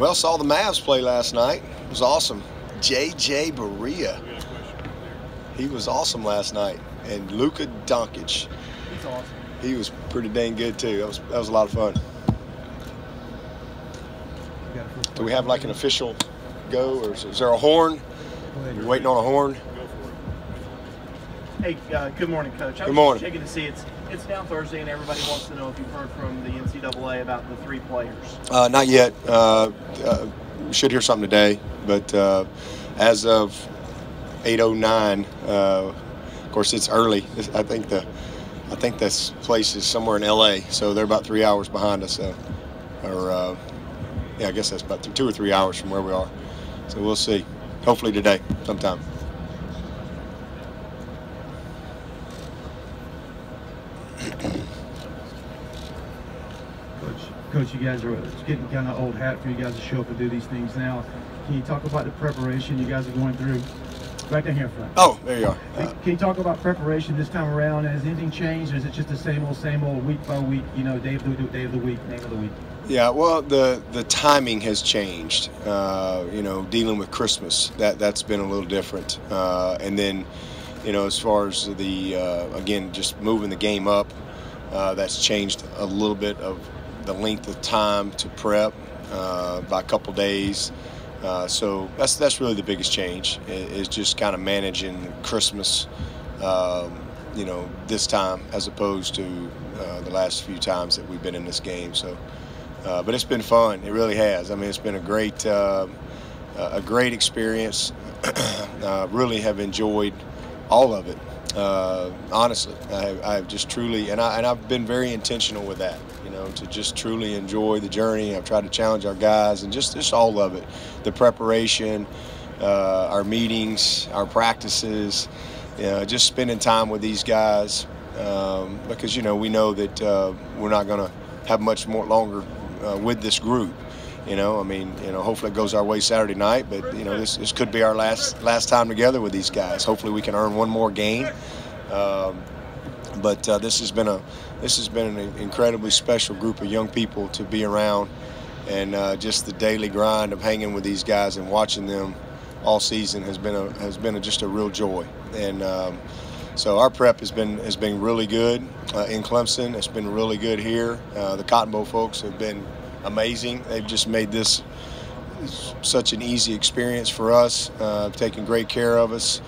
Well, saw the Mavs play last night. It was awesome. J.J. Barea. He was awesome last night. And Luka Doncic. He's awesome. He was pretty dang good, too. That was a lot of fun. Do we have like an official go, or is there a horn? You're waiting on a horn? Hey, good morning, Coach. Good morning. Checking to see it's now Thursday, and everybody wants to know if you've heard from the NCAA about the 3 players. Not yet. We should hear something today, but as of 8:09, of course it's early. I think this place is somewhere in LA, so they're about 3 hours behind us. Yeah, I guess that's about 2 or 3 hours from where we are. So we'll see. Hopefully today, sometime. Coach, you guys it's getting kind of old hat for you guys to show up and do these things now. Can you talk about the preparation you guys are going through? Right down here front. Oh, there you are. Can you talk about preparation this time around? Has anything changed, or is it just the same old, week by week, day of the week, name of the week? Yeah, well, the timing has changed. Dealing with Christmas, that's been a little different. And then, as far as again, just moving the game up, that's changed a little bit of the length of time to prep by a couple days. So that's really the biggest change, is just kind of managing Christmas, this time as opposed to the last few times that we've been in this game. So, but it's been fun. It really has. I mean, it's been a great experience. Really have enjoyed all of it. Honestly, I've just truly, and I've been very intentional with that, to just truly enjoy the journey. I've tried to challenge our guys, and just all of it, the preparation, our meetings, our practices, just spending time with these guys, because we know that we're not going to have much more longer with this group. Hopefully it goes our way Saturday night, but this could be our last time together with these guys. Hopefully we can earn one more game. But this has been an incredibly special group of young people to be around, and just the daily grind of hanging with these guys and watching them all season has been just a real joy. And so our prep has been really good in Clemson. It's been really good here. The Cotton Bowl folks have been amazing. They've just made this such an easy experience for us, taking great care of us,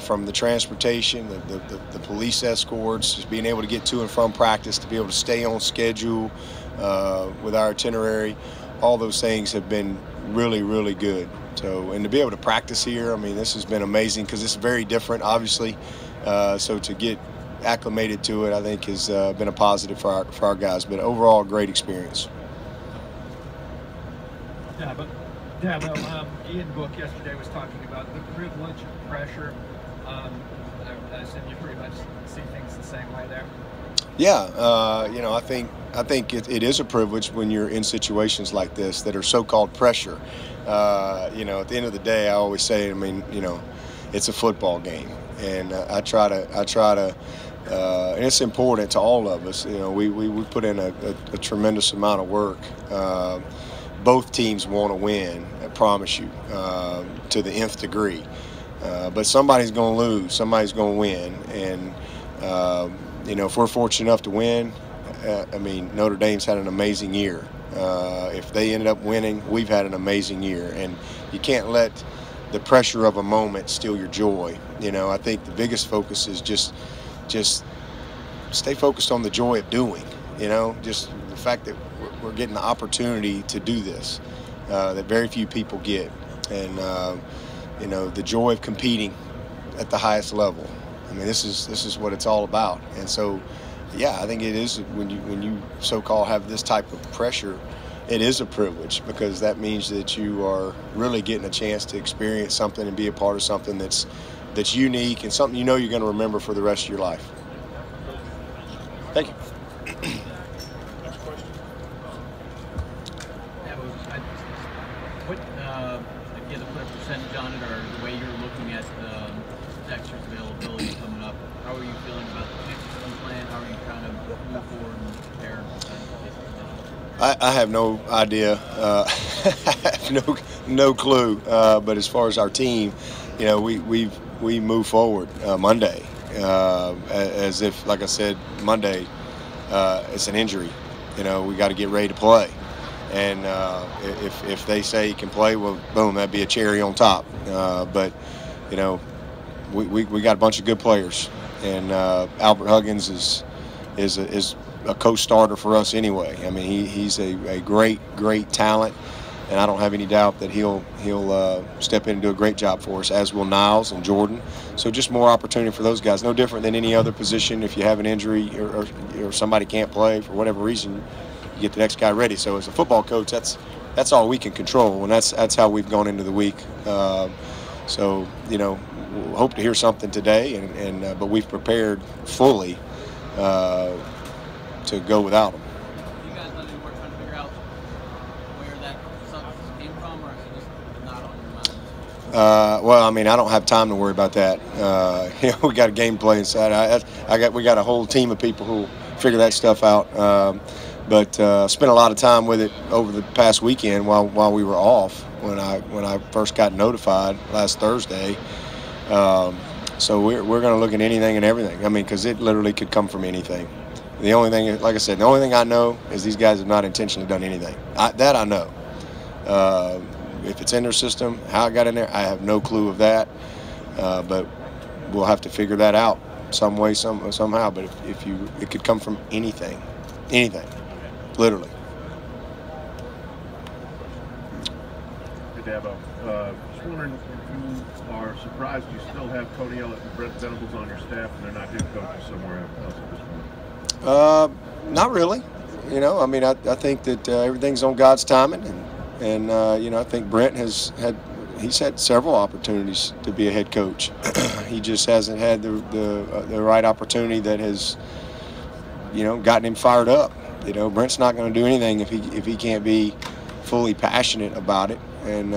from the transportation, the police escorts, just being able to get to and from practice, to be able to stay on schedule with our itinerary. All those things have been really, really good. So, and to be able to practice here, I mean, this has been amazing because it's very different, obviously. So to get acclimated to it, I think has been a positive for our guys. But overall, great experience. Dabo, Ian Book yesterday was talking about the privilege of pressure. I assume you pretty much see things the same way there. Yeah, I think it is a privilege when you're in situations like this that are so-called pressure. At the end of the day, I always say, it's a football game, and I try to. And it's important to all of us. We put in a tremendous amount of work. Both teams want to win, I promise you, to the nth degree. But somebody's going to lose, somebody's going to win. And, if we're fortunate enough to win, Notre Dame's had an amazing year. If they ended up winning, we've had an amazing year. And you can't let the pressure of a moment steal your joy. I think the biggest focus is just stay focused on the joy of doing, just the fact that we're getting the opportunity to do this that very few people get. And, the joy of competing at the highest level. This is what it's all about. And so, yeah, I think it is when you so-called have this type of pressure, it is a privilege, because that means that you are really getting a chance to experience something and be a part of something that's unique and something you're going to remember for the rest of your life. Thank you. If you had to put a percentage on it, or the way you're looking at Dexter's availability coming up, how are you feeling about the Texas plan? How are you trying to move forward and prepare? I have no idea. I have no clue. But as far as our team, you know, we move forward Monday as if, like I said, Monday it's an injury. You know, we got to get ready to play. And if they say he can play, well, boom, that'd be a cherry on top. But you know, we got a bunch of good players, and Albert Huggins is a co-starter for us anyway. I mean, he's a great talent, and I don't have any doubt that he'll step in and do a great job for us, as will Niles and Jordan. So just more opportunity for those guys. No different than any other position. If you have an injury or somebody can't play for whatever reason, you get the next guy ready. So as a football coach, that's all we can control, and that's how we've gone into the week. So you know, we'll hope to hear something today, but we've prepared fully to go without them. You guys done any work trying to figure out where that substance came from, or is it just not on your mind? Well, I mean, I don't have time to worry about that. You know, we got a game plan inside. We got a whole team of people who figure that stuff out. But spent a lot of time with it over the past weekend while we were off when I first got notified last Thursday. So we're going to look at anything and everything. I mean, because it literally could come from anything. The only thing, like I said, the only thing I know is these guys have not intentionally done anything. That I know. If it's in their system, how it got in there, I have no clue of that. But we'll have to figure that out some way, somehow. But it could come from anything, literally. Hey, Dabo. Just wondering if you are surprised you still have Tony Ellett and Brent Venables on your staff and they're not head coaches somewhere else at this point. Not really. You know, I mean, I think that everything's on God's timing, and you know, I think Brent he's had several opportunities to be a head coach. He just hasn't had the right opportunity that has, you know, gotten him fired up. You know, Brent's not going to do anything if he can't be fully passionate about it, and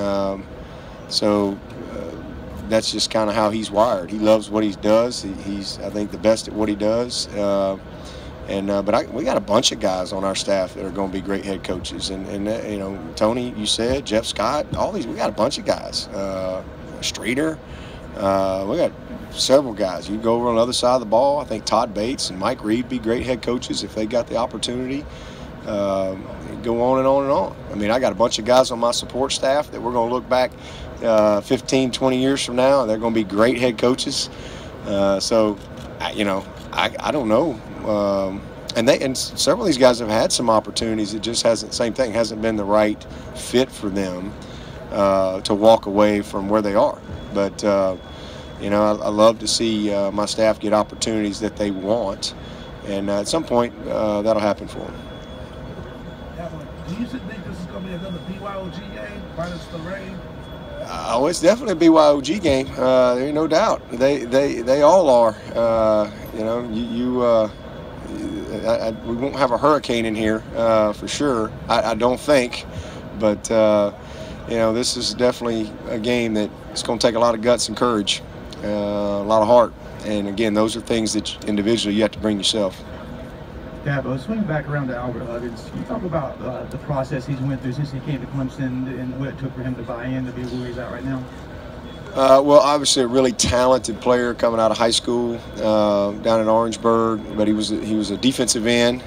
so that's just kind of how he's wired. He loves what he does. He's, I think, the best at what he does. But we got a bunch of guys on our staff that are going to be great head coaches, and you know, Tony, you said, Jeff Scott, all these, we got a bunch of guys. Streeter, we got several guys. You go over on the other side of the ball. I think Todd Bates and Mike Reed be great head coaches if they got the opportunity. Go on and on and on. I mean, I got a bunch of guys on my support staff that we're going to look back 15, 20 years from now, and they're going to be great head coaches. So, you know, I don't know. And several of these guys have had some opportunities. It just hasn't been the right fit for them to walk away from where they are. But you know, I love to see my staff get opportunities that they want, and at some point that'll happen for them. Do you think this is going to be another BYOG game minus the rain? Oh, it's definitely a BYOG game. There's no doubt. They all are. You know, we won't have a hurricane in here for sure. I don't think, but you know, this is definitely a game that it's going to take a lot of guts and courage, a lot of heart, and again, those are things that individually you have to bring yourself. Dabo, swing back around to Albert Huggins. Can you talk about the process he's went through since he came to Clemson and what it took for him to buy in to be where he's at right now? Well, obviously a really talented player coming out of high school down in Orangeburg, but he was a defensive end,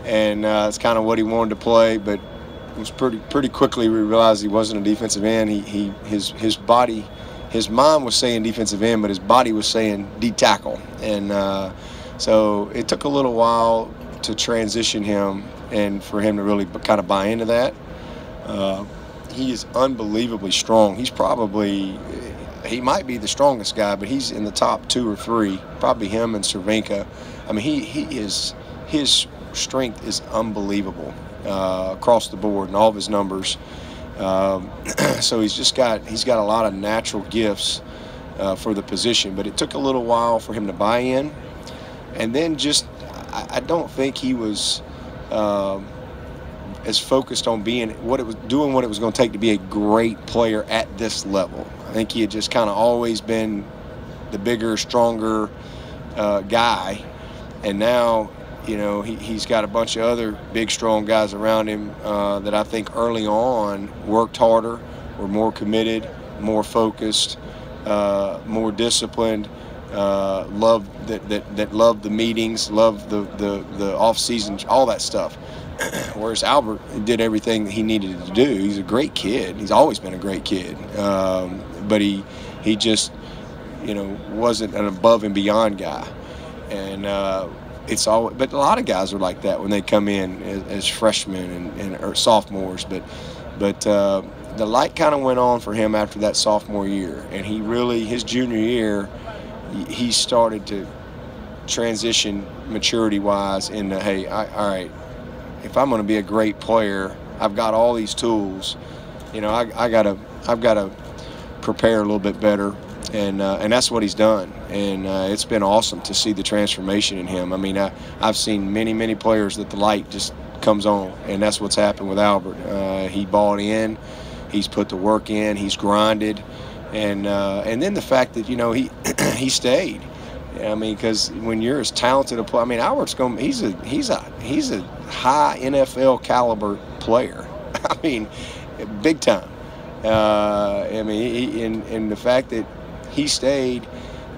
and it's kind of what he wanted to play. But it was pretty quickly we realized he wasn't a defensive end. His body, his mind was saying defensive end, but his body was saying D tackle, and so it took a little while to transition him and for him to really kind of buy into that. He is unbelievably strong. He might be the strongest guy, but he's in the top 2 or 3, probably him and Cervenka. I mean, his strength is unbelievable across the board and all of his numbers. So he's got a lot of natural gifts for the position, but it took a little while for him to buy in. And then I don't think he was as focused on what it was going to take to be a great player at this level. I think he had just kind of always been the bigger, stronger guy, and now you know, he's got a bunch of other big, strong guys around him that I think early on worked harder, were more committed, more focused, more disciplined, loved loved the meetings, loved the off season, all that stuff. Whereas Albert did everything that he needed to do. He's a great kid. He's always been a great kid, but he just, you know, wasn't an above and beyond guy. And but a lot of guys are like that when they come in as freshmen or sophomores. But the light kind of went on for him after that sophomore year, and his junior year, he started to transition maturity-wise into, hey, all right, if I'm going to be a great player, I've got all these tools. You know, I've got to prepare a little bit better. And that's what he's done, and it's been awesome to see the transformation in him. I mean, I've seen many players that the light just comes on, and that's what's happened with Albert. He bought in, he's put the work in, he's grinded, and then the fact that, you know, he stayed. I mean, because when you're as talented a player, I mean, Albert's he's a high NFL caliber player. I mean, big time. I mean, and the fact that he stayed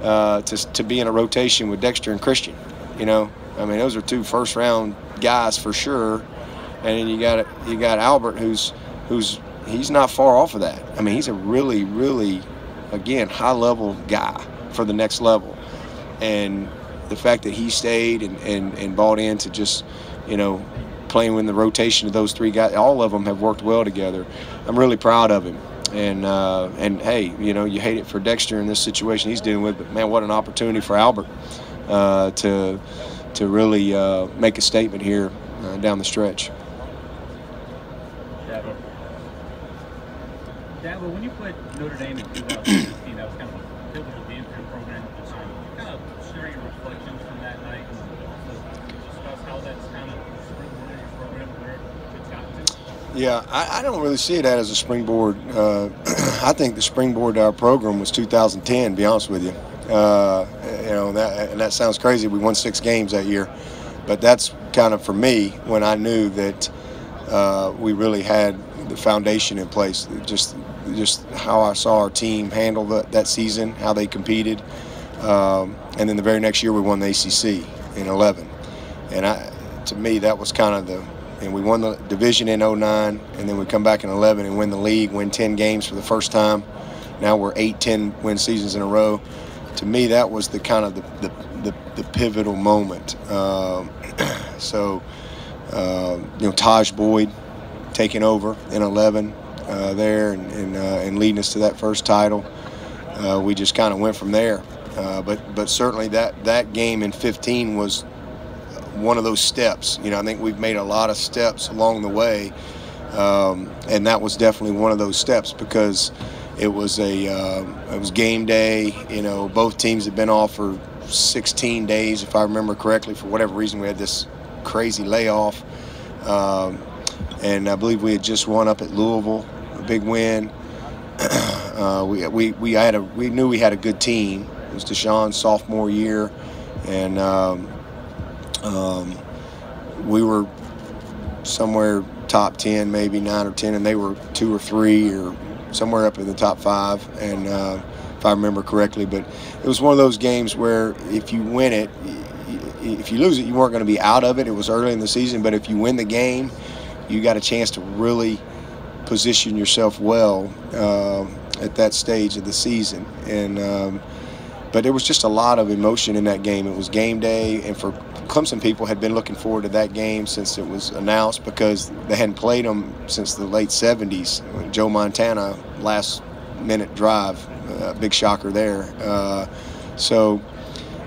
to be in a rotation with Dexter and Christian, you know. I mean, those are two first-round guys for sure. And then you got Albert, who's he's not far off of that. I mean, he's a really, again, high-level guy for the next level. And the fact that he stayed and bought into just, you know, playing with the rotation of those three guys, all of them have worked well together. I'm really proud of him. And hey, you know, you hate it for Dexter in this situation he's dealing with, but man, what an opportunity for Albert to really make a statement here down the stretch. Dabo, when you played Notre Dame in 2016, that was kind of a pivotal game for your program at the time. Kind of share your reflections from that night and also discuss how that's kind of springboarded your program where it's gotten to. Yeah, I don't really see it as a springboard. I think the springboard to our program was 2010, to be honest with you. You know, that sounds crazy. We won 6 games that year. But that's kind of, for me, when I knew that we really had the foundation in place. Just how I saw our team handle that season, how they competed. And then the very next year we won the ACC in 11. And to me, that was kind of and we won the division in 09, and then we come back in 11 and win the league, win 10 games for the first time. Now we're 8-10 win seasons in a row. To me, that was the kind of the pivotal moment. So, you know, Taj Boyd taking over in 11 there and leading us to that first title. We just kind of went from there. But certainly that game in 15 was one of those steps. You know, I think we've made a lot of steps along the way, and that was definitely one of those steps because it was game day. You know, both teams had been off for 16 days, if I remember correctly. For whatever reason, we had this crazy layoff, and I believe we had just won up at Louisville, a big win. We knew we had a good team. It was Deshaun's sophomore year, and we were somewhere top 10, maybe 9 or 10, and they were 2 or 3 or somewhere up in the top 5, and if I remember correctly. But it was one of those games where if you win it, if you lose it, you weren't going to be out of it. It was early in the season, but if you win the game, you got a chance to really position yourself well at that stage of the season. And but there was just a lot of emotion in that game. It was game day, and for Clemson people had been looking forward to that game since it was announced because they hadn't played them since the late 70s. Joe Montana, last-minute drive, big shocker there. So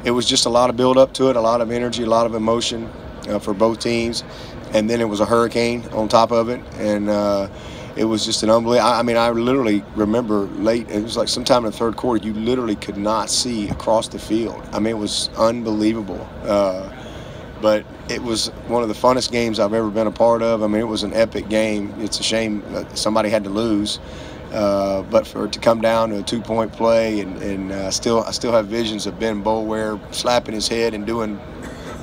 it was just a lot of build-up to it, a lot of energy, a lot of emotion for both teams. And then it was a hurricane on top of it, and it was just an unbelievable. I mean, I literally remember late. It was like sometime in the third quarter, you literally could not see across the field. I mean, it was unbelievable. But it was one of the funnest games I've ever been a part of. I mean, it was an epic game. It's a shame that somebody had to lose, but for it to come down to a 2-point play, and I still have visions of Ben Boulware slapping his head and doing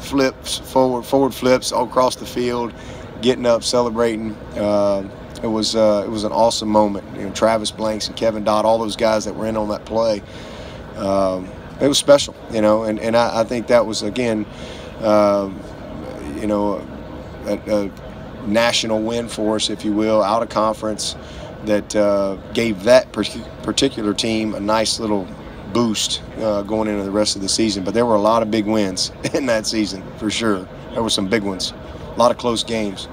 flips, forward flips all across the field, getting up, celebrating. It was an awesome moment. You know, Travis Blanks and Kevin Dodd, all those guys that were in on that play. It was special, you know, and I think that was, again, you know, a national win for us, if you will, out of conference, that gave that particular team a nice little boost going into the rest of the season. But there were a lot of big wins in that season, for sure. There were some big ones, a lot of close games.